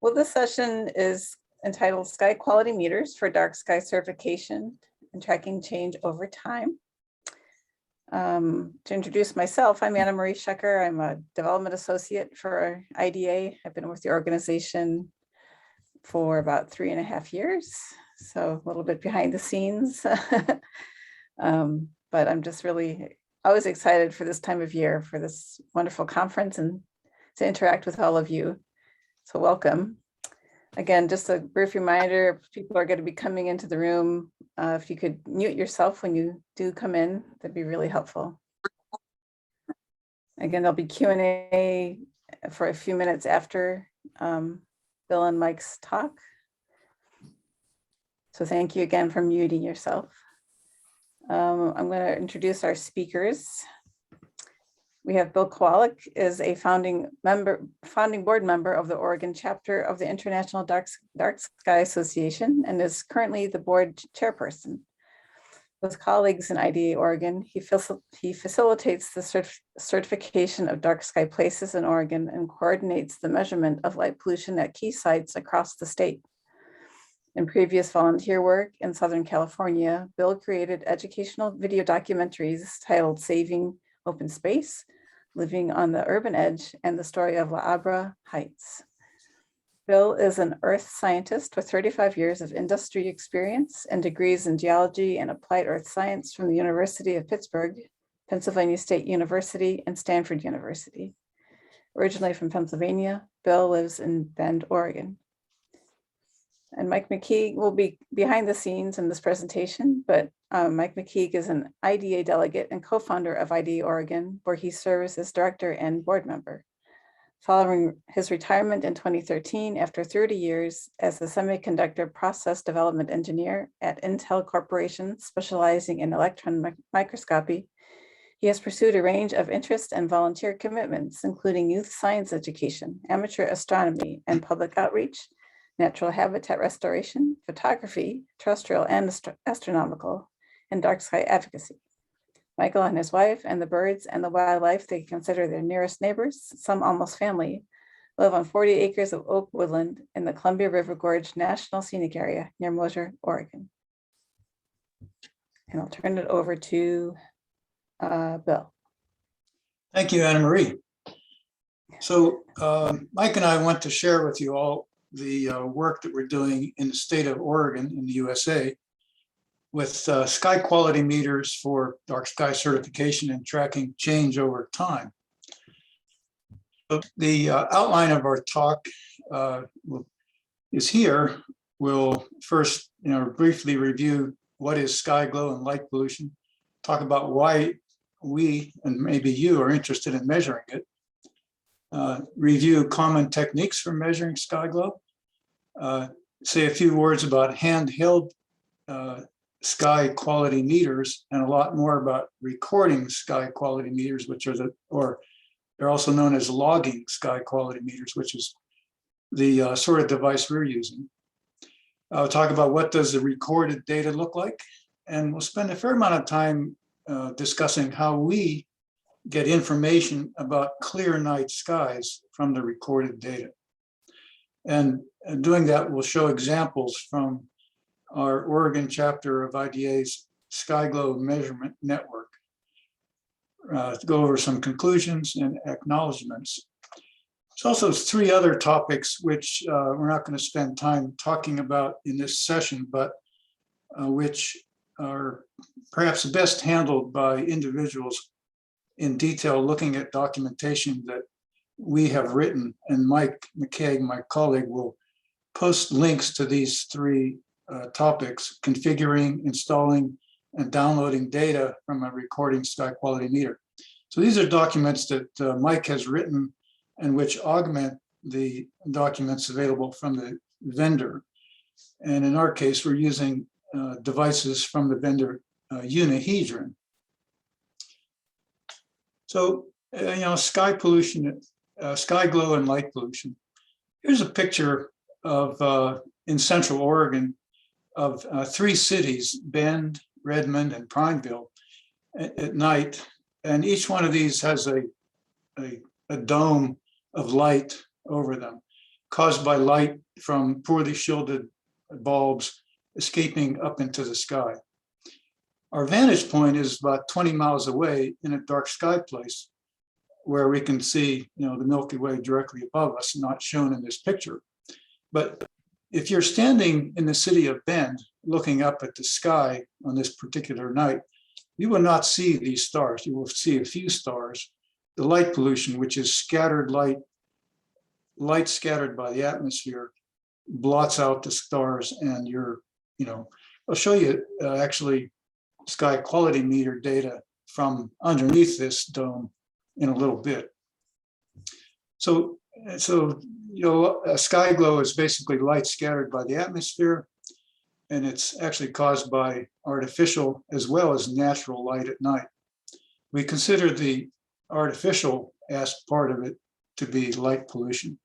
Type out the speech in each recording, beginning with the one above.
Well, this session is entitled Sky Quality Meters for Dark Sky Certification and Tracking Change Over Time. To introduce myself, I'm Anna Marie Schecker. I'm a development associate for IDA. I've been with the organization for about 3.5 years, so a little bit behind the scenes. But I'm just really always excited for this time of year, for this wonderful conference and to interact with all of you. So welcome. Again, just a brief reminder, if people are going to be coming into the room, if you could mute yourself when you do come in, that'd be really helpful. Again, there'll be Q&A for a few minutes after Bill and Mike's talk. So thank you again for muting yourself. I'm going to introduce our speakers. We have Bill Kowalik, is a founding board member of the Oregon chapter of the International Dark Sky Association and is currently the board chairperson. With colleagues in IDA Oregon, he facilitates the certification of dark sky places in Oregon and coordinates the measurement of light pollution at key sites across the state. In previous volunteer work in Southern California, Bill created educational video documentaries titled Saving Open Space, Living on the Urban Edge, and the Story of La Habra Heights. Bill is an earth scientist with 35 years of industry experience and degrees in geology and applied earth science from the University of Pittsburgh, Pennsylvania State University, and Stanford University. Originally from Pennsylvania, Bill lives in Bend, Oregon. And Mike McKeague will be behind the scenes in this presentation, but Mike McKeague is an IDA delegate and co-founder of IDA Oregon, where he serves as director and board member. Following his retirement in 2013, after 30 years as a semiconductor process development engineer at Intel Corporation, specializing in electron microscopy, he has pursued a range of interest and volunteer commitments, including youth science education, amateur astronomy and public outreach, natural habitat restoration, photography, terrestrial and astronomical, and dark sky advocacy. Michael and his wife and the birds and the wildlife they consider their nearest neighbors, some almost family, live on 40 acres of oak woodland in the Columbia River Gorge National Scenic Area near Mosier, Oregon. And I'll turn it over to Bill. Thank you, Anna Marie. So Mike and I want to share with you all the work that we're doing in the state of Oregon in the USA with sky quality meters for dark sky certification and tracking change over time. So the outline of our talk is here. We'll first briefly review what is Skyglow and light pollution, talk about why we and maybe you are interested in measuring it, review common techniques for measuring Skyglow, say a few words about handheld sky quality meters, and a lot more about recording sky quality meters, which are they're also known as logging sky quality meters, which is the sort of device we're using. I'll talk about what does the recorded data look like, and we'll spend a fair amount of time discussing how we get information about clear night skies from the recorded data. And doing that, we'll show examples from our Oregon chapter of IDA's Skyglow measurement network. To go over some conclusions and acknowledgements. There's also 3 other topics which we're not going to spend time talking about in this session, but which are perhaps best handled by individuals in detail looking at documentation that we have written, and Mike McKeague, my colleague, will post links to these 3 topics: configuring, installing, and downloading data from a recording sky quality meter. So these are documents that Mike has written and which augment the documents available from the vendor. And in our case, we're using devices from the vendor Unihedron. So, sky pollution, Skyglow and light pollution. Here's a picture of, in Central Oregon, of 3 cities, Bend, Redmond, and Prineville, at night. And each one of these has a dome of light over them. caused by light from poorly shielded bulbs escaping up into the sky. Our vantage point is about 20 miles away in a dark sky place where we can see, the Milky Way directly above us, not shown in this picture. But if you're standing in the city of Bend, looking up at the sky on this particular night, you will not see these stars. You will see a few stars. The light pollution, which is scattered light scattered by the atmosphere, blots out the stars, and I'll show you actually sky quality meter data from underneath this dome in a little bit. So Skyglow is basically light scattered by the atmosphere, and it's actually caused by artificial as well as natural light at night. We consider the artificial part of it to be light pollution.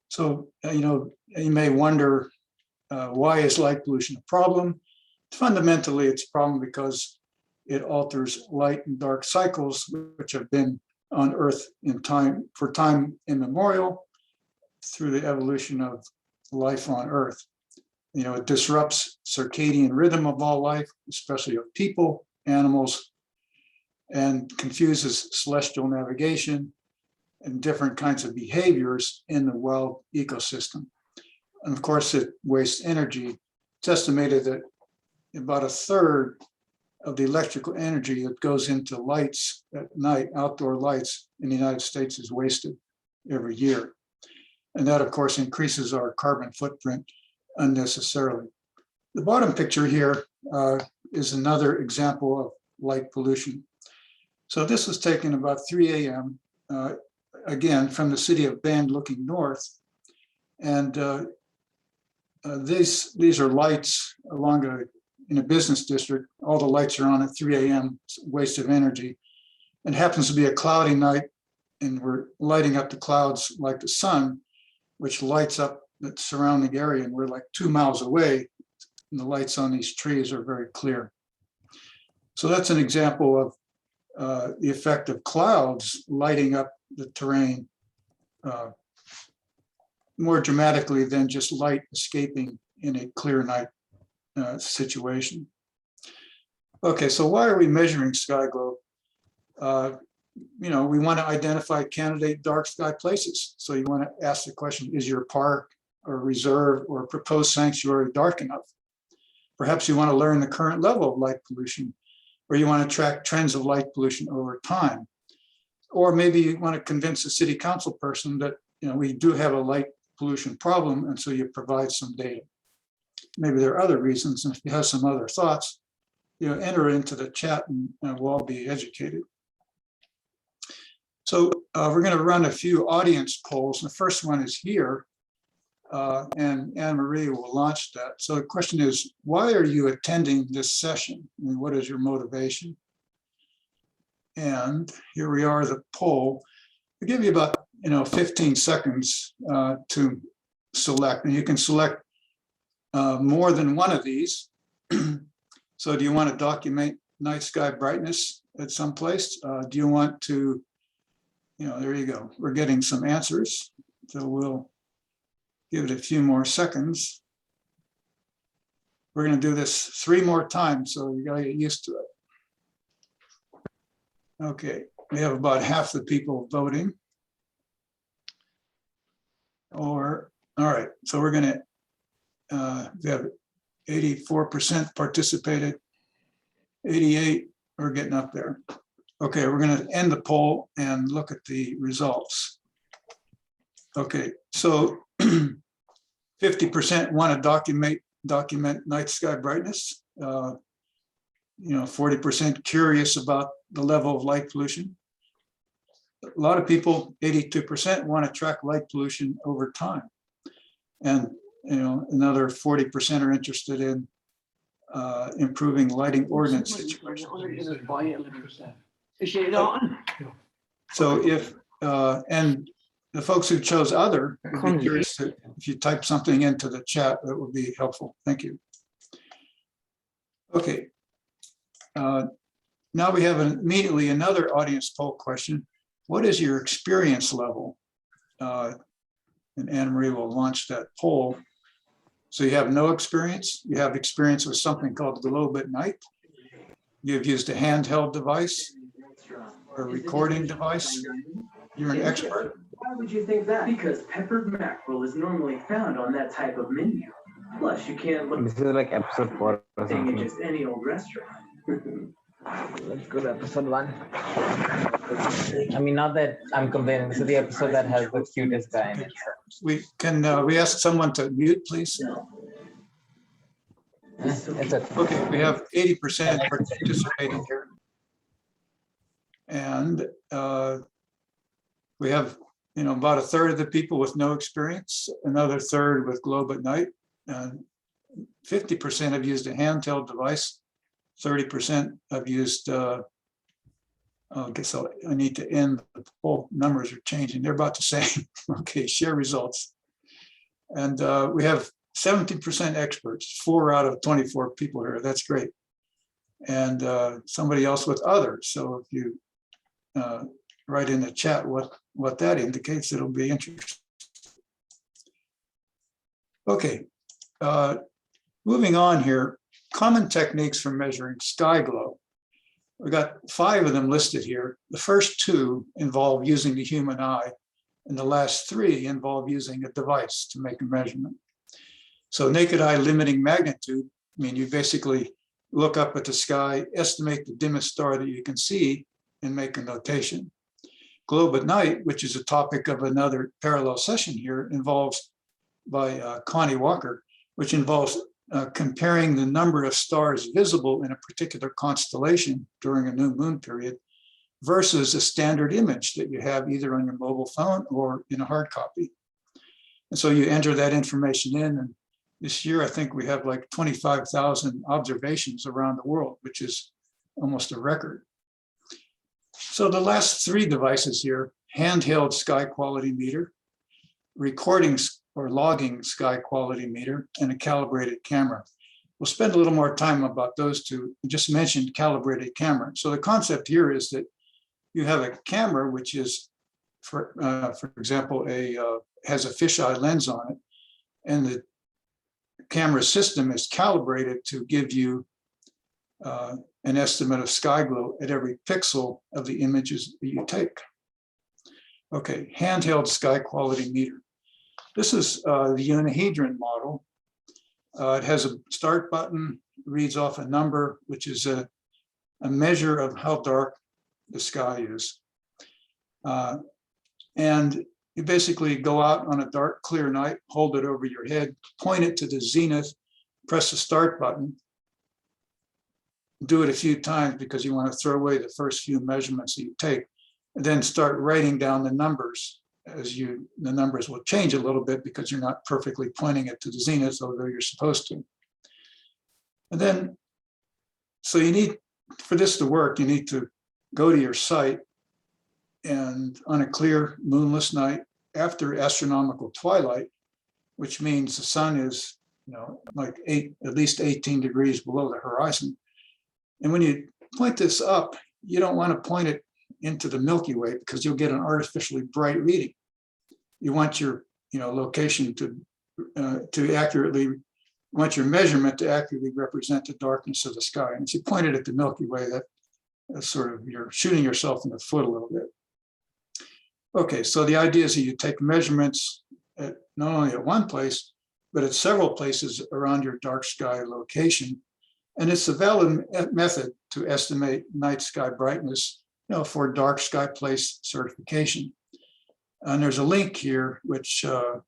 So, you may wonder, why is light pollution a problem? Fundamentally, it's a problem because it alters light and dark cycles, which have been on Earth for time immemorial through the evolution of life on Earth. It disrupts circadian rhythm of all life, especially of people, animals, and confuses celestial navigation and different kinds of behaviors in the wild ecosystem. And of course, it wastes energy. It's estimated that about a third of the electrical energy that goes into lights at night, outdoor lights in the United States, is wasted every year. And that, of course, increases our carbon footprint unnecessarily. The bottom picture here is another example of light pollution. So this was taken about 3 a.m., again, from the city of Bend looking north. And these are lights in a business district. All the lights are on at 3 a.m., waste of energy. It happens to be a cloudy night, and we're lighting up the clouds like the sun, which lights up the surrounding area, and we're like 2 miles away, and the lights on these trees are very clear. So that's an example of the effect of clouds lighting up the terrain more dramatically than just light escaping in a clear night situation. Okay, so why are we measuring Skyglow? We want to identify candidate dark sky places. So you want to ask the question, is your park or reserve or proposed sanctuary dark enough? Perhaps you want to learn the current level of light pollution, or you want to track trends of light pollution over time. Or maybe you want to convince a city council person that we do have a light pollution problem, and so you provide some data. Maybe there are other reasons, and if you have some other thoughts, enter into the chat, and we'll all be educated. So we're going to run a few audience polls. The first one is here, and Anne-Marie will launch that. So the question is, why are you attending this session? What is your motivation? And here we are, the poll. I'll give you about 15 seconds to select, and you can select more than one of these. So do you want to document night sky brightness at some place? Do you want to, there you go. We're getting some answers. So we'll give it a few more seconds. We're going to do this 3 more times, so you got to get used to it. Okay, we have about half the people voting. All right, so we're going to, we have 84% participated, 88, we're getting up there. Okay, we're going to end the poll and look at the results. Okay, so 50% want to document night sky brightness. 40% curious about the level of light pollution. A lot of people, 82%, want to track light pollution over time. And another 40% are interested in improving lighting ordinance situations. So if, and the folks who chose other, would be curious to, if you type something into the chat, that would be helpful. Thank you. Okay. Now we have immediately another audience poll question. What is your experience level and Anna Marie will launch that poll. So you have no experience, you have experience with something called globe at night. You've used a handheld device or a recording device. You're an expert. Why would you think that? Because peppered mackerel is normally found on that type of menu. Plus, you can't look This is like episode 4 or at something. just any old restaurant. Let's go to episode 1. I mean, not that I'm complaining. This is the episode that has the cutest guy in it. We can, we ask someone to mute, please? It's okay. Okay, we have 80% participating here. And we have, about a third of the people with no experience, another third with globe at night. 50% have used a handheld device. 30% have used, okay, so I need to end, the poll numbers are changing. They're about the same. Okay, share results. And we have 70% experts, 4 out of 24 people here. That's great. And somebody else with others. So if you write in the chat what that indicates, it'll be interesting. Okay, moving on here, common techniques for measuring Skyglow. We got 5 of them listed here. The first 2 involve using the human eye, and the last 3 involve using a device to make a measurement. So naked eye limiting magnitude, I mean, you basically look up at the sky, estimate the dimmest star that you can see, and make a notation. Globe at night, which is a topic of another parallel session here, involves by Connie Walker, which involves comparing the number of stars visible in a particular constellation during a new moon period versus a standard image that you have either on your mobile phone or in a hard copy. And so you enter that information in, and this year I think we have like 25,000 observations around the world, which is almost a record. So the last 3 devices here, handheld sky quality meter, recording or logging sky quality meter, and a calibrated camera. We'll spend a little more time about those 2. I just mentioned calibrated camera. So the concept here is that you have a camera which is, for example, has a fisheye lens on it, and the camera system is calibrated to give you an estimate of Skyglow at every pixel of the images that you take. Okay, handheld sky quality meter. This is the Unihedron model. It has a start button, reads off a number, which is a measure of how dark the sky is. And you basically go out on a dark, clear night, hold it over your head, point it to the zenith, press the start button, do it a few times because you want to throw away the first few measurements that you take, and then start writing down the numbers. The numbers will change a little bit because you're not perfectly pointing it to the zenith, although you're supposed to. And then, so you need, for this to work, you need to go to your site, and on a clear moonless night after astronomical twilight, which means the sun is, like at least 18 degrees below the horizon. And when you point this up, you don't want to point it into the Milky Way because you'll get an artificially bright reading. You want your location to accurately, want your measurement to accurately represent the darkness of the sky. And if you point it at the Milky Way, that's sort of, you're shooting yourself in the foot a little bit. Okay, so the idea is that you take measurements at not only at one place, but at several places around your dark sky location. And it's a valid method to estimate night sky brightness, for dark sky place certification. And there's a link here, which I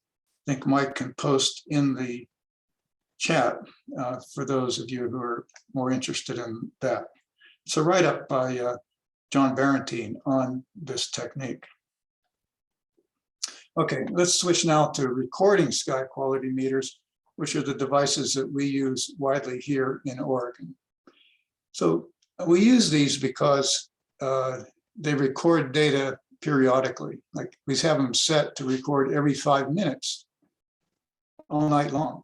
think Mike can post in the chat for those of you who are more interested in that. It's a write-up by John Barentine on this technique. Okay, let's switch now to recording sky quality meters, which are the devices that we use widely here in Oregon. So we use these because they record data periodically. Like we have them set to record every 5 minutes, all night long,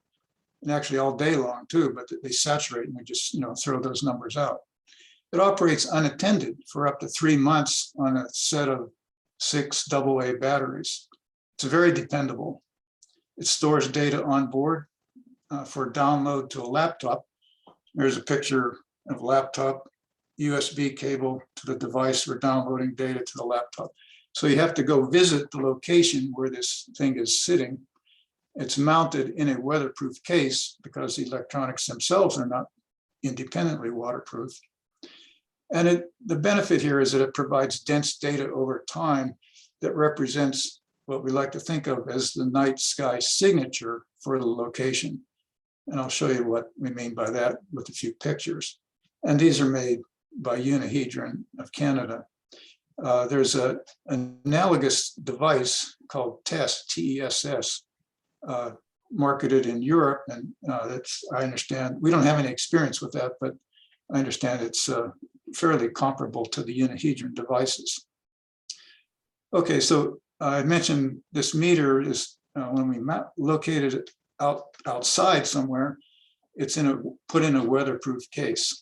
and actually all day long too, but they saturate and we just throw those numbers out. It operates unattended for up to 3 months on a set of 6 AA batteries. It's very dependable. It stores data on board for download to a laptop. There's a picture of a laptop, USB cable to the device for downloading data to the laptop. So you have to go visit the location where this thing is sitting. It's mounted in a weatherproof case because the electronics themselves are not independently waterproof. And the benefit here is that it provides dense data over time that represents what we like to think of as the night sky signature for the location. And I'll show you what we mean by that with a few pictures. And these are made by Unihedron of Canada. There's an analogous device called TESS, T-E-S-S, marketed in Europe. And that's, I understand, we don't have any experience with that, but I understand it's fairly comparable to the Unihedron devices. Okay, so I mentioned this meter is when we located it outside somewhere, it's put in a weatherproof case.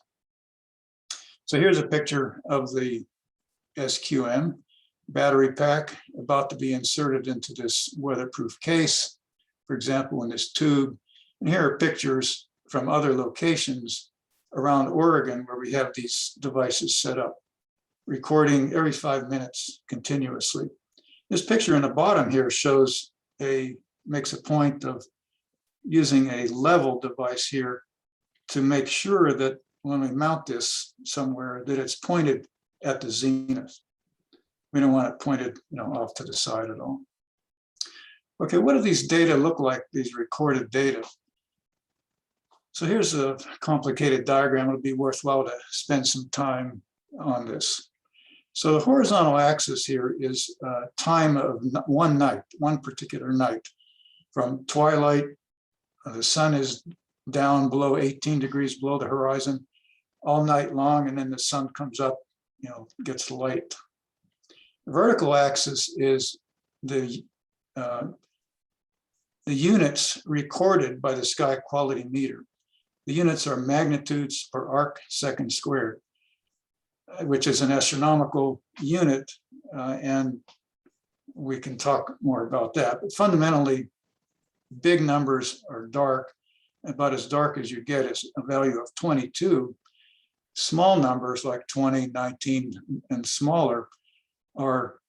So here's a picture of the SQM battery pack about to be inserted into this weatherproof case, for example, in this tube. And here are pictures from other locations around Oregon where we have these devices set up, recording every 5 minutes continuously. This picture in the bottom here makes a point of using a level device here to make sure that when we mount this somewhere that it's pointed at the zenith. We don't want it pointed, off to the side at all. Okay, what do these data look like, these recorded data? So here's a complicated diagram. It'll be worthwhile to spend some time on this. So the horizontal axis here is time of one night, one particular night. From twilight, the sun is down below 18 degrees below the horizon all night long, and then the sun comes up, gets light. The vertical axis is the units recorded by the sky quality meter. The units are magnitudes per arc second squared, which is an astronomical unit, and we can talk more about that. But fundamentally, big numbers are dark. About as dark as you get is a value of 22. Small numbers like 20, 19, and smaller are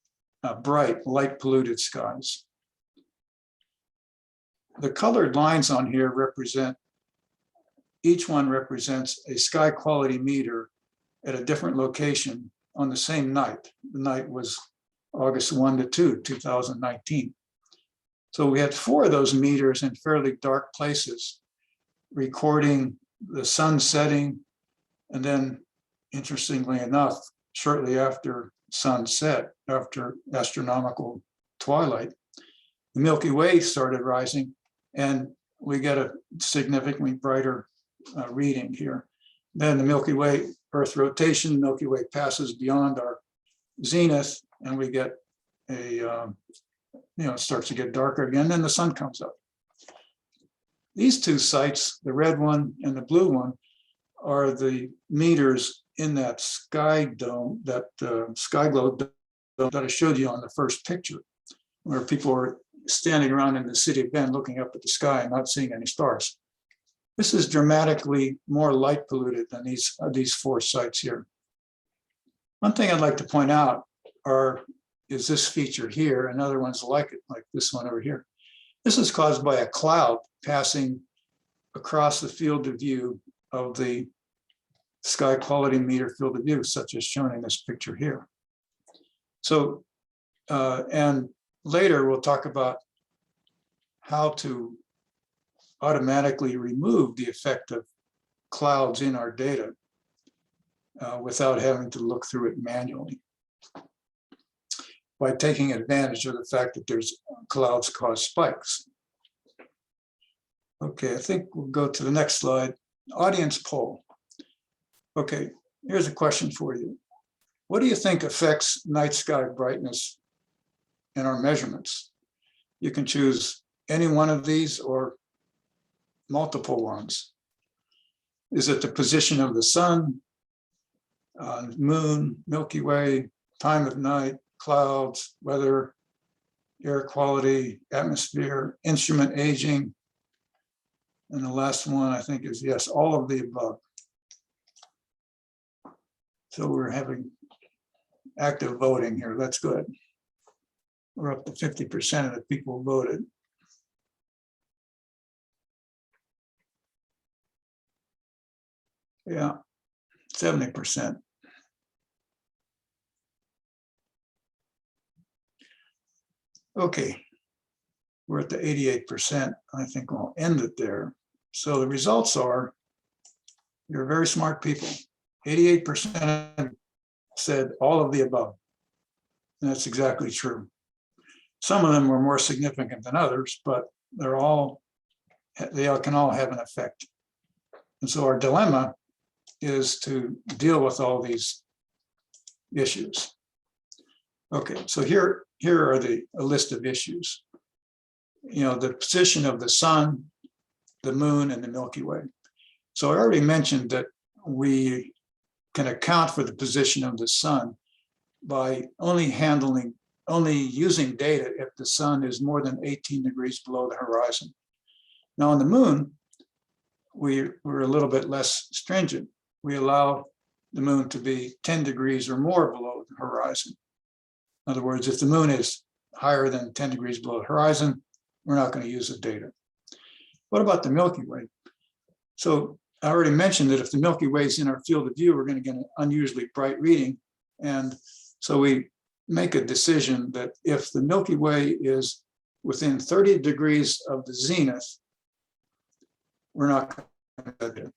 bright, light polluted skies. The colored lines on here each one represents a sky quality meter at a different location on the same night. The night was August 1 to 2, 2019. So we had 4 of those meters in fairly dark places, recording the sun setting, and then, interestingly enough, shortly after sunset, after astronomical twilight, the Milky Way started rising, and we get a significantly brighter reading here. Then the Milky Way, Earth rotation, Milky Way passes beyond our zenith, and we get it starts to get darker again, then the sun comes up. These two sites, the red one and the blue one, are the meters in that sky dome, that Skyglow dome that I showed you on the first picture, where people are standing around in the city of Bend looking up at the sky and not seeing any stars. This is dramatically more light polluted than these 4 sites here. One thing I'd like to point out is this feature here, and other ones like it, like this one over here. This is caused by a cloud passing across the field of view of the sky quality meter field of view, such as shown in this picture here. So, and later we'll talk about how to automatically remove the effect of clouds in our data without having to look through it manually, by taking advantage of the fact that there's clouds cause spikes. Okay, I think we'll go to the next slide. Audience poll. Okay, here's a question for you. What do you think affects night sky brightness in our measurements? You can choose any one of these or multiple ones. Is it the position of the sun, moon, Milky Way, time of night, clouds, weather, air quality, atmosphere, instrument aging. And the last one, I think, is yes, all of the above. So we're having active voting here. That's good. We're up to 50% of the people voted. Yeah, 70%. Okay, we're at the 88%. I think I'll end it there. So the results are, you're very smart people. 88% said all of the above. And that's exactly true. Some of them were more significant than others, but they can all have an effect. And so our dilemma is to deal with all these issues. Okay, so here are a list of issues. You know, the position of the sun, the moon, and the Milky Way. So I already mentioned that we can account for the position of the sun by only using data if the sun is more than 18 degrees below the horizon. Now on the moon, we're a little bit less stringent. We allow the moon to be 10 degrees or more below the horizon. In other words, if the moon is higher than 10 degrees below the horizon, we're not going to use the data. What about the Milky Way? So I already mentioned that if the Milky Way is in our field of view, we're going to get an unusually bright reading. And so we make a decision that if the Milky Way is within 30 degrees of the zenith, we're not going to do.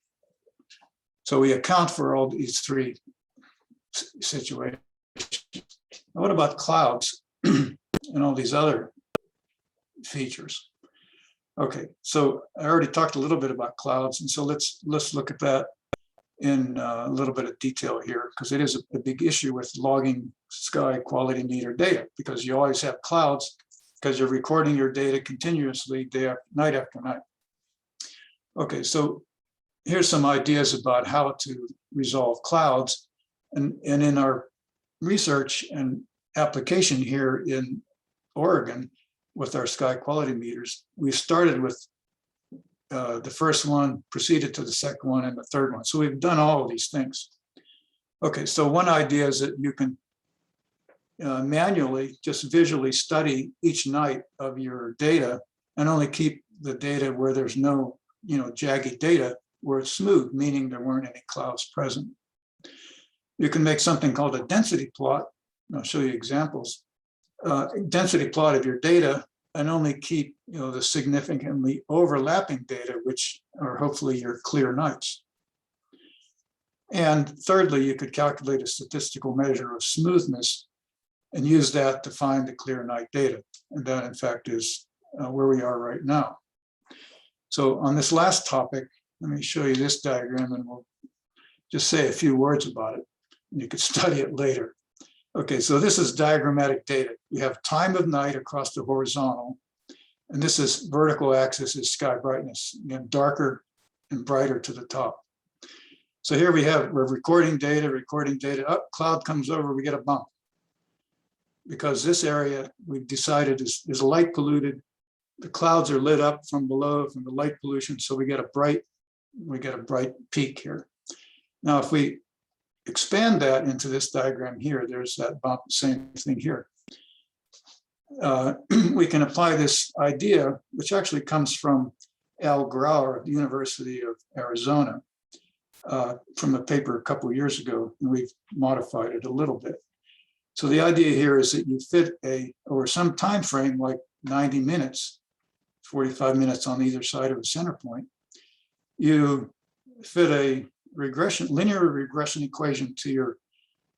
So we account for all these three situations. Now, what about clouds and all these other features? Okay, so I already talked a little bit about clouds, and so let's look at that in a little bit of detail here, because it is a big issue with logging sky quality meter data, because you always have clouds because you're recording your data continuously night after night. Okay, so here's some ideas about how to resolve clouds, and in our research and application here in Oregon with our sky quality meters, we started with the first one, proceeded to the second one, and the third one. So we've done all of these things. Okay, so one idea is that you can manually just visually study each night of your data and only keep the data where there's no, jagged data, where it's smooth, meaning there weren't any clouds present. You can make something called a density plot. I'll show you examples. Density plot of your data, and only keep the significantly overlapping data, which are hopefully your clear nights. And thirdly, you could calculate a statistical measure of smoothness and use that to find the clear night data. And that in fact is where we are right now. So on this last topic, let me show you this diagram and we'll just say a few words about it. And you could study it later. Okay, so this is diagrammatic data. We have time of night across the horizontal, and this is vertical axis is sky brightness, again, darker and brighter to the top. So here we're recording data, up, cloud comes over, we get a bump. Because this area we've decided is light polluted. The clouds are lit up from below from the light pollution, so we get a bright peak here. Now, if we expand that into this diagram here, there's that bump, same thing here. We can apply this idea, which actually comes from Al Grauer at the University of Arizona, from a paper a couple of years ago, and we've modified it a little bit. So the idea here is that you fit over some time frame, like 90 minutes, 45 minutes on either side of a center point, you fit a linear regression equation to your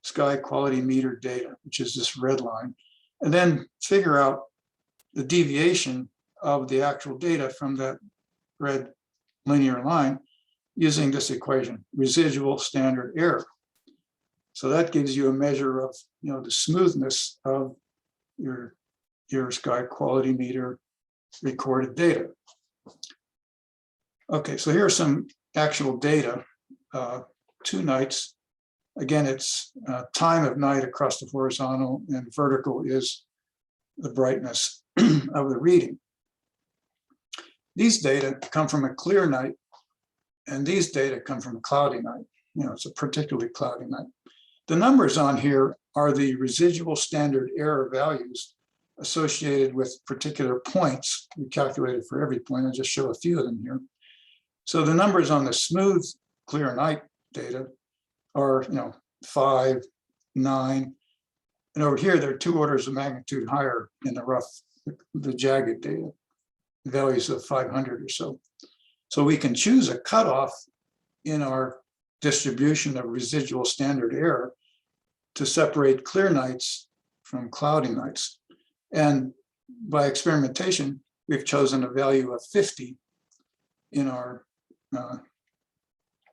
sky quality meter data, which is this red line, and then figure out the deviation of the actual data from that red linear line using this equation, residual standard error. So that gives you a measure of the smoothness of your sky quality meter recorded data. Okay, so here are some actual data. 2 nights. Again, it's time of night across the horizontal, and vertical is the brightness of the reading. These data come from a clear night, and these data come from a cloudy night. You know, it's a particularly cloudy night. The numbers on here are the residual standard error values associated with particular points. We calculated for every point. I'll just show a few of them here. So the numbers on the smooth, clear night data are, 5, 9, and over here they're 2 orders of magnitude higher in the rough, the jagged data, values of 500 or so. So we can choose a cutoff in our distribution of residual standard error to separate clear nights from cloudy nights. And by experimentation, we've chosen a value of 50 in our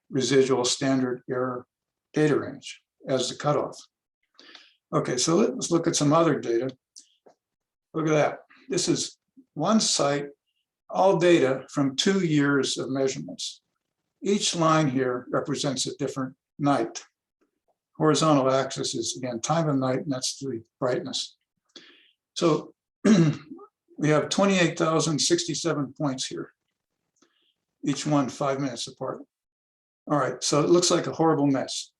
residual standard error data range as the cutoff. Okay, so let's look at some other data. Look at that. This is one site, all data from 2 years of measurements. Each line here represents a different night. Horizontal axis is, again, time of night, and that's the brightness. So we have 28,067 points here, each one 5 minutes apart. All right, so it looks like a horrible mess.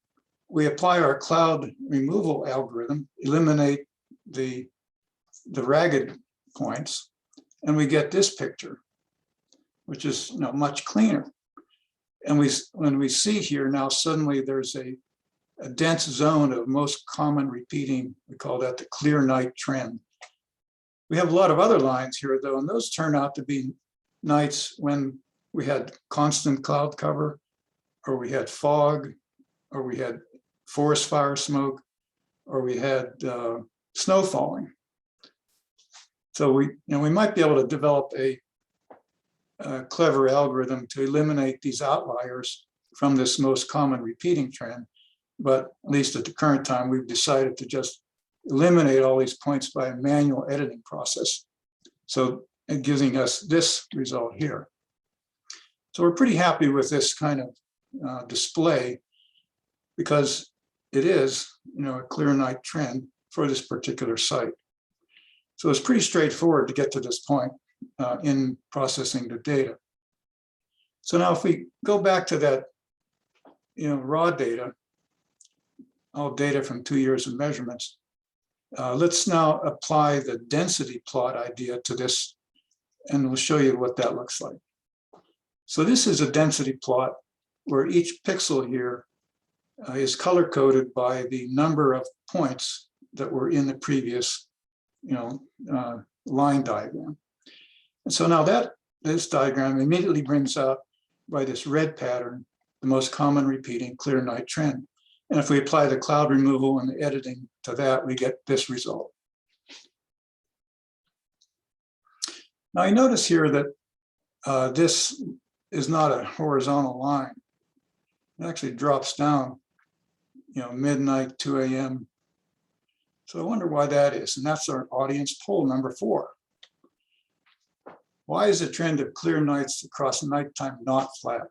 We apply our cloud removal algorithm, eliminate the ragged points, and we get this picture, which is much cleaner. And when we see here now, suddenly there's a dense zone of most common repeating. We call that the clear night trend. We have a lot of other lines here, though, and those turn out to be nights when we had constant cloud cover, or we had fog, or we had forest fire smoke, or we had snow falling. So we might be able to develop a clever algorithm to eliminate these outliers from this most common repeating trend. But at least at the current time, we've decided to just eliminate all these points by a manual editing process. So it giving us this result here. So we're pretty happy with this kind of display, because it is a clear night trend for this particular site. So it's pretty straightforward to get to this point in processing the data. So now if we go back to that raw data, all data from 2 years of measurements, let's now apply the density plot idea to this, and we'll show you what that looks like. So this is a density plot where each pixel here is color coded by the number of points that were in the previous line diagram. And so now this diagram immediately brings out by this red pattern the most common repeating clear night trend. And if we apply the cloud removal and the editing to that, we get this result. Now you notice here that this is not a horizontal line. It actually drops down, midnight, 2 a.m. So I wonder why that is. And that's our audience poll number 4. Why is the trend of clear nights across nighttime not flat?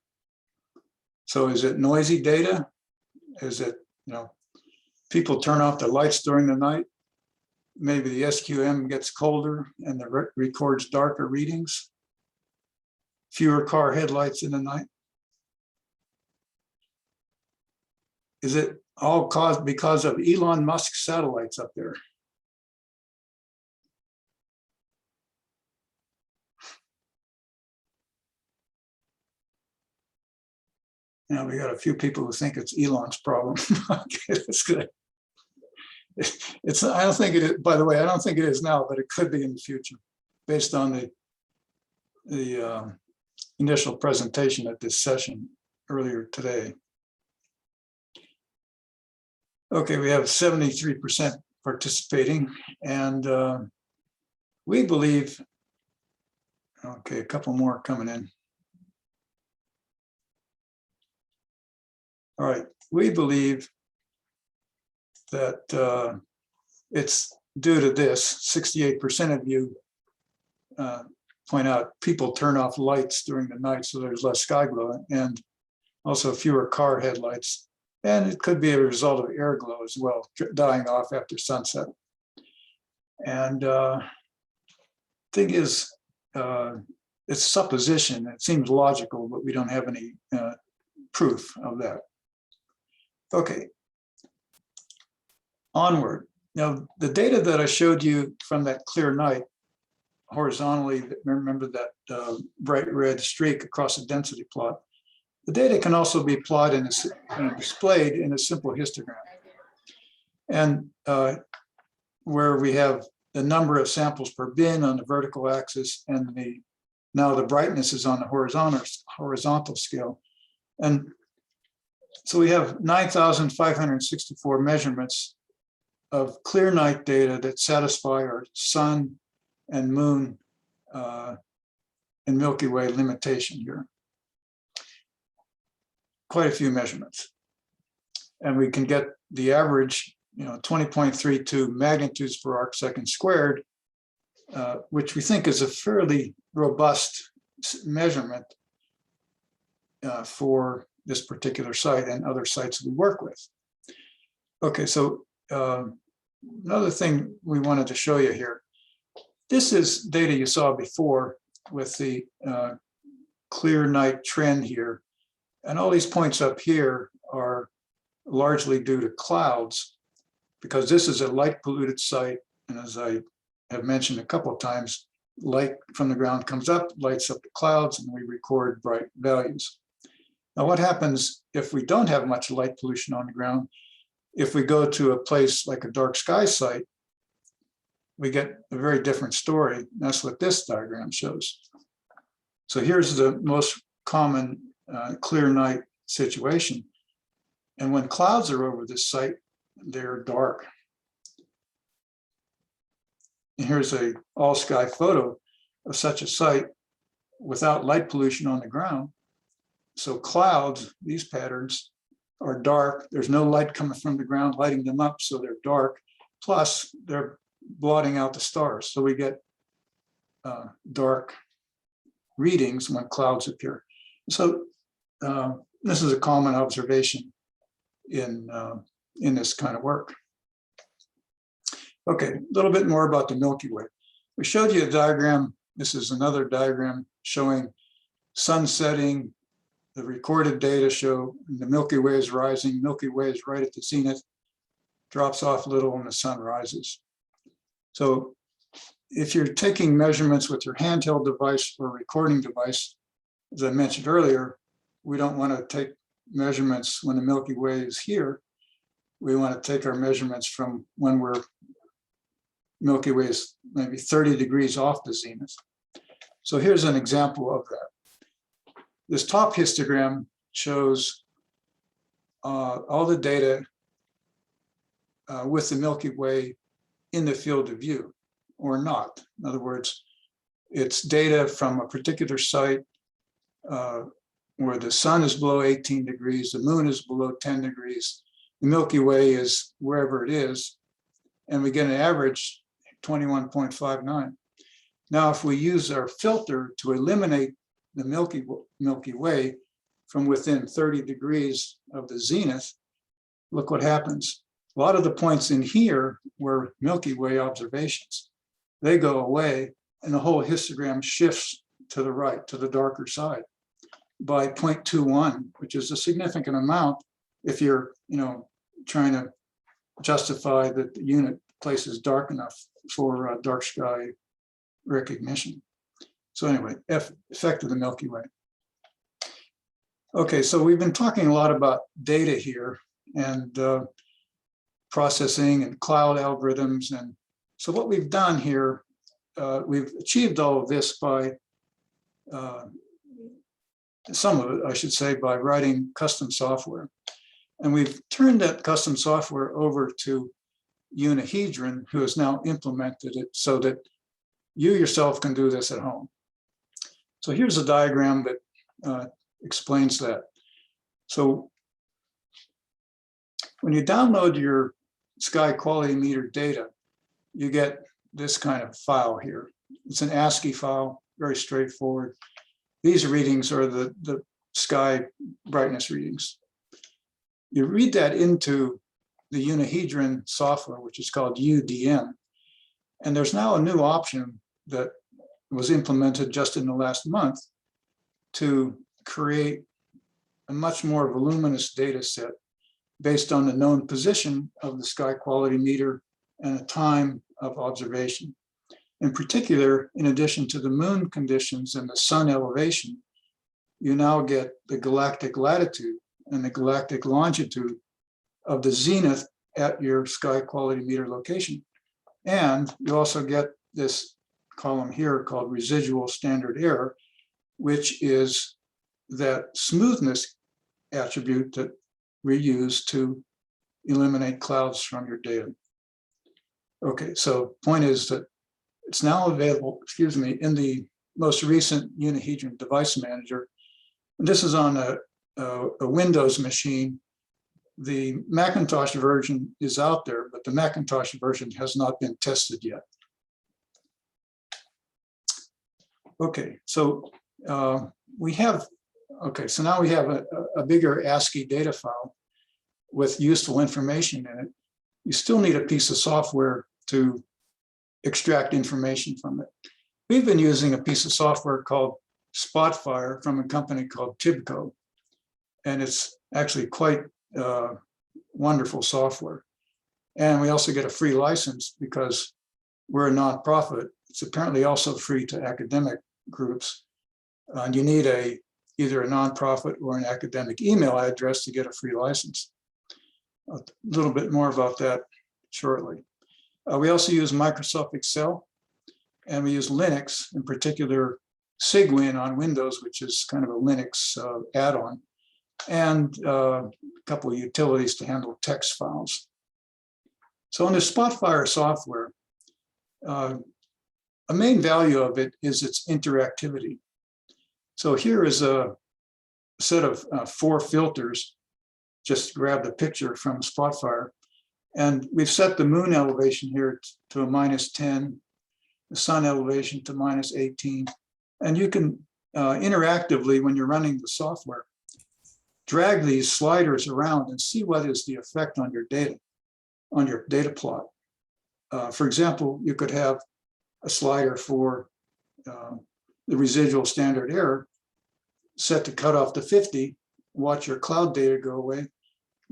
So is it noisy data? Is it, people turn off the lights during the night? Maybe the SQM gets colder and it records darker readings? Fewer car headlights in the night? Is it all caused because of Elon Musk's satellites up there? We got a few people who think it's Elon's problem. Okay, that's good. I don't think it is, by the way, I don't think it is now, but it could be in the future based on the initial presentation at this session earlier today. Okay, we have 73% participating, and we believe, okay, a couple more coming in. All right, we believe that it's due to this. 68% of you point out people turn off lights during the night, so there's less sky glow, and also fewer car headlights. And it could be a result of air glow as well, dying off after sunset. And thing is, it's supposition. It seems logical, but we don't have any proof of that. Okay. Onward. Now, the data that I showed you from that clear night horizontally, remember that bright red streak across the density plot. The data can also be plotted and displayed in a simple histogram. And where we have the number of samples per bin on the vertical axis, and now the brightness is on the horizontal scale. And so we have 9,564 measurements of clear night data that satisfy our sun and moon and Milky Way limitation here. Quite a few measurements. And we can get the average, 20.32 magnitudes per arc second squared, which we think is a fairly robust measurement for this particular site and other sites we work with. Okay, so another thing we wanted to show you here. This is data you saw before with the clear night trend here. And all these points up here are largely due to clouds, because this is a light polluted site. And as I have mentioned a couple of times, light from the ground comes up, lights up the clouds, and we record bright values. Now, what happens if we don't have much light pollution on the ground? If we go to a place like a dark sky site, we get a very different story. That's what this diagram shows. So here's the most common clear night situation. And when clouds are over this site, they're dark. And here's an all sky photo of such a site without light pollution on the ground. So clouds, these patterns, are dark. There's no light coming from the ground lighting them up, so they're dark. Plus, they're blotting out the stars. So we get dark readings when clouds appear. So this is a common observation in this kind of work. Okay, a little bit more about the Milky Way. We showed you a diagram. This is another diagram showing sun setting. The recorded data show the Milky Way is rising. Milky Way is right at the zenith, drops off a little and the sun rises. So if you're taking measurements with your handheld device or recording device, as I mentioned earlier, we don't want to take measurements when the Milky Way is here. We want to take our measurements from when we're Milky Way is maybe 30 degrees off the zenith. So here's an example of that. This top histogram shows all the data with the Milky Way in the field of view or not. In other words, it's data from a particular site where the sun is below 18 degrees, the moon is below 10 degrees, the Milky Way is wherever it is, and we get an average 21.59. Now, if we use our filter to eliminate the Milky Way from within 30 degrees of the zenith, look what happens. A lot of the points in here were Milky Way observations. They go away and the whole histogram shifts to the right, to the darker side by 0.21, which is a significant amount if you're trying to justify that the unit place is dark enough for dark sky recognition. So anyway, effect of the Milky Way. Okay, so we've been talking a lot about data here and processing and cloud algorithms. And so what we've done here, we've achieved all of this by, some of it, I should say, by writing custom software. And we've turned that custom software over to Unihedron, who has now implemented it so that you yourself can do this at home. So here's a diagram that explains that. So when you download your sky quality meter data, you get this kind of file here. It's an ASCII file, very straightforward. These readings are the sky brightness readings. You read that into the Unihedron software, which is called UDM, And there's now a new option that was implemented just in the last month to create a much more voluminous data set based on the known position of the sky quality meter and the time of observation. In particular, in addition to the moon conditions and the sun elevation, you now get the galactic latitude and the galactic longitude of the zenith at your sky quality meter location. And you also get this column here called residual standard error, which is that smoothness attribute that we use to eliminate clouds from your data. Okay, so point is that it's now available, in the most recent Unihedron device manager. And this is on a Windows machine. The Macintosh version is out there, but the Macintosh version has not been tested yet. Okay, so now we have a bigger ASCII data file with useful information in it. You still need a piece of software to extract information from it. We've been using a piece of software called Spotfire from a company called Tibco, and it's actually quite wonderful software. And we also get a free license because we're a nonprofit. It's apparently also free to academic groups. And you need either a nonprofit or an academic email address to get a free license. A little bit more about that shortly. We also use Microsoft Excel, and we use Linux, in particular Cygwin on Windows, which is kind of a Linux add-on, and a couple of utilities to handle text files. So in the Spotfire software, a main value of it is its interactivity. So here is a set of 4 filters. Just grab the picture from Spotfire. And we've set the moon elevation here to a -10, the sun elevation to -18. And you can interactively, when you're running the software, drag these sliders around and see what is the effect on your data, on your data plot. For example, you could have a slider for the residual standard error set to cut off to 50, watch your cloud data go away,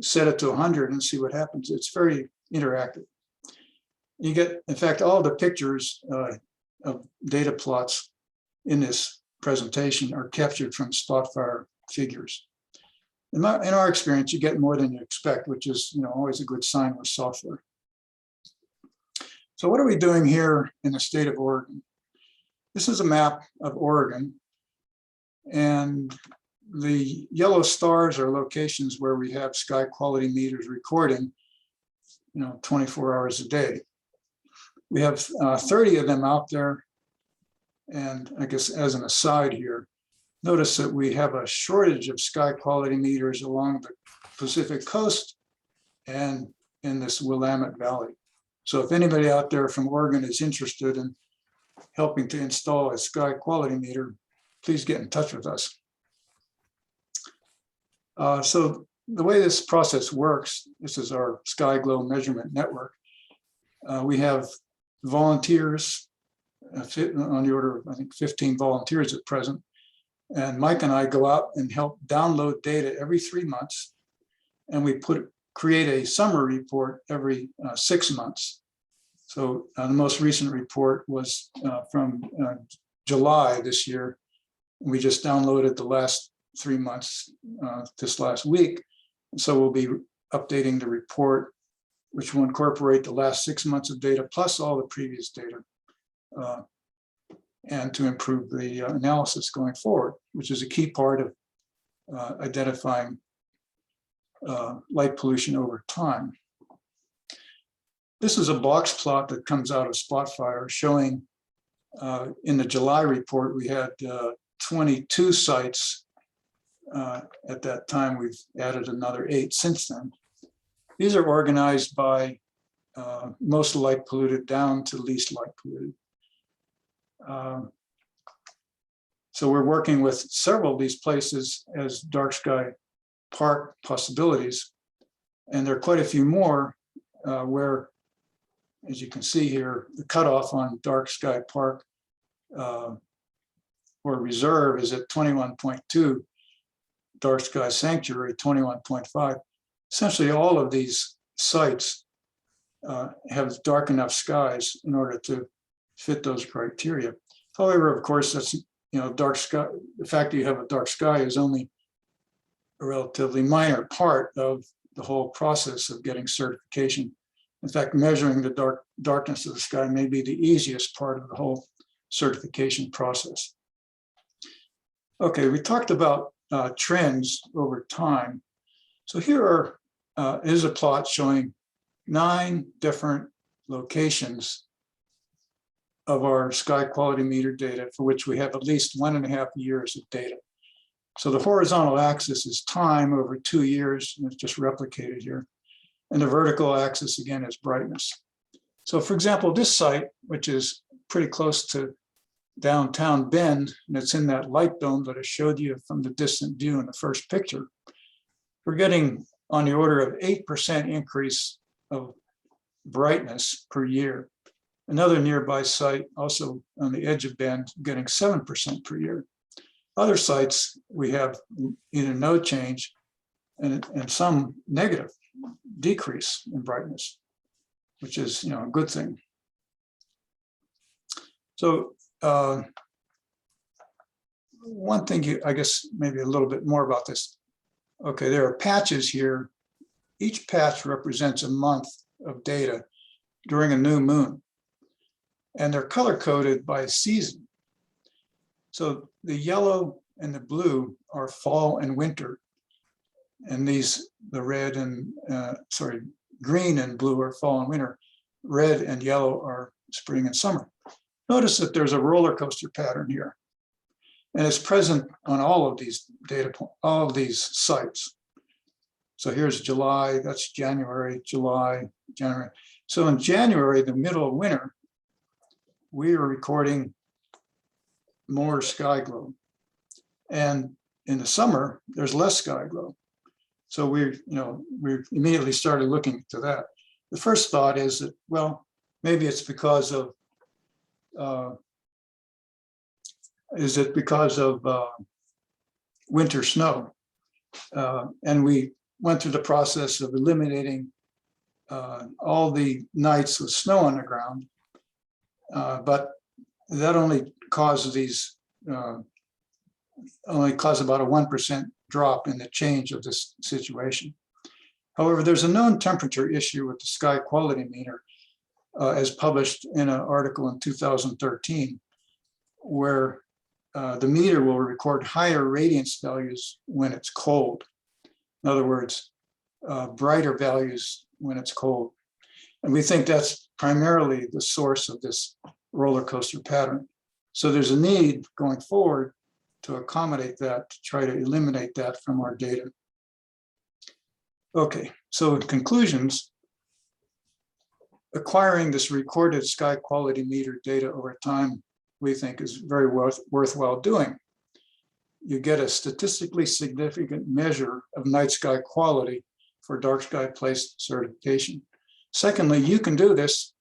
set it to 100 and see what happens. It's very interactive. You get, in fact, all the pictures of data plots in this presentation are captured from Spotfire figures. In our experience, you get more than you expect, which is always a good sign with software. So what are we doing here in the state of Oregon? This is a map of Oregon, and the yellow stars are locations where we have sky quality meters recording, 24 hours a day. We have 30 of them out there. And I guess as an aside here, notice that we have a shortage of sky quality meters along the Pacific coast and in this Willamette Valley. So if anybody out there from Oregon is interested in helping to install a sky quality meter, please get in touch with us. So the way this process works, this is our Skyglow measurement network. We have volunteers, on the order of, I think, 15 volunteers at present. And Mike and I go out and help download data every 3 months. And we create a summary report every 6 months. So the most recent report was from July this year. We just downloaded the last 3 months this last week. And so we'll be updating the report, which will incorporate the last 6 months of data plus all the previous data, and to improve the analysis going forward, which is a key part of identifying light pollution over time. This is a box plot that comes out of Spotfire showing in the July report, we had 22 sites. At that time, we've added another 8 since then. These are organized by most light polluted down to least light polluted. So we're working with several of these places as dark sky park possibilities. And there are quite a few more where as you can see here, the cutoff on dark sky park or reserve is at 21.2, dark sky sanctuary 21.5. Essentially, all of these sites have dark enough skies in order to fit those criteria. However, of course, that's, dark sky. The fact that you have a dark sky is only a relatively minor part of the whole process of getting certification. In fact, measuring the darkness of the sky may be the easiest part of the whole certification process. Okay, we talked about trends over time. So here is a plot showing 9 different locations of our sky quality meter data for which we have at least 1.5 years of data. So the horizontal axis is time over 2 years, and it's just replicated here. And the vertical axis, again, is brightness. So for example, this site, which is pretty close to downtown Bend, and it's in that light dome that I showed you from the distant view in the first picture, we're getting on the order of 8% increase of brightness per year. Another nearby site, also on the edge of Bend, getting 7% per year. Other sites, we have either no change and some negative decrease in brightness, which is a good thing. So one thing, I guess maybe a little bit more about this. Okay, there are patches here. Each patch represents a month of data during a new moon, and they're color-coded by season. So the yellow and the blue are fall and winter, and the red and green and blue are fall and winter. Red and yellow are spring and summer. Notice that there's a roller coaster pattern here, and it's present on all of these all of these sites. So here's July, that's January, July, January. So in January, the middle of winter, we are recording more Skyglow. And in the summer, there's less Skyglow. So we immediately started looking into that. The first thought is that, well, maybe it's because of, winter snow? And we went through the process of eliminating all the nights with snow on the ground. But that only causes about a 1% drop in the change of this situation. However, there's a known temperature issue with the sky quality meter, as published in an article in 2013, where the meter will record higher radiance values when it's cold. In other words, brighter values when it's cold. And we think that's primarily the source of this roller coaster pattern. So there's a need going forward to accommodate that, to try to eliminate that from our data. Okay, so in conclusions, acquiring this recorded sky quality meter data over time, we think is very worthwhile doing. You get a statistically significant measure of night sky quality for dark sky place certification. Secondly, you can do this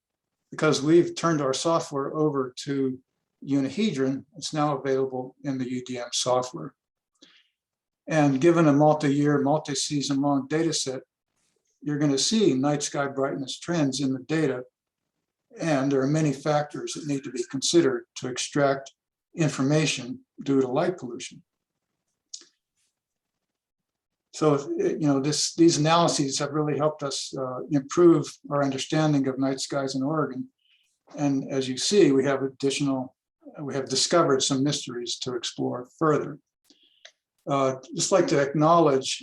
because we've turned our software over to Unihedron. It's now available in the UDM software. And given a multi-year, multi-season long data set, you're going to see night sky brightness trends in the data. And there are many factors that need to be considered to extract information due to light pollution. So, these analyses have really helped us improve our understanding of night skies in Oregon. And as you see, we have discovered some mysteries to explore further. Just like to acknowledge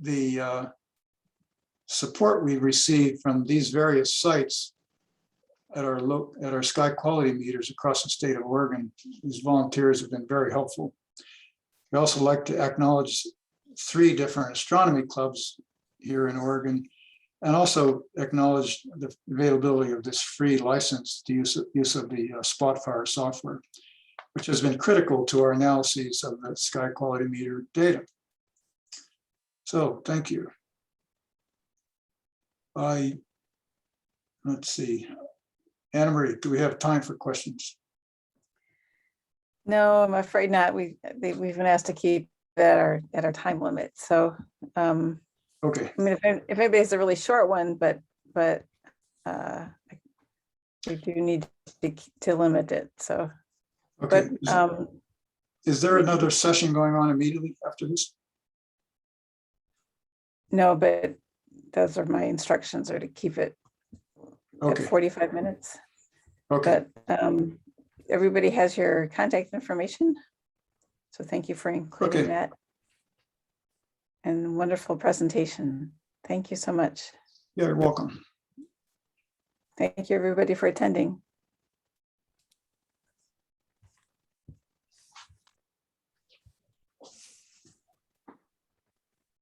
the support we received from these various sites at our sky quality meters across the state of Oregon. These volunteers have been very helpful. We also like to acknowledge 3 different astronomy clubs here in Oregon, and also acknowledge the availability of this free license to use of the Spotfire software, which has been critical to our analyses of the sky quality meter data. So thank you. Let's see. Anna Marie, do we have time for questions? No, I'm afraid not. We've been asked to keep at our time limit. So, Okay, I mean, if maybe it's a really short one, but we do need to limit it. So, okay. but Is there another session going on immediately after this? no, but those are my instructions, are to keep it at Okay, 45 minutes. okay, But everybody has your contact information. So thank you for including Okay. that. And wonderful presentation. Thank you so much. yeah, you're welcome. Thank you, everybody, for attending.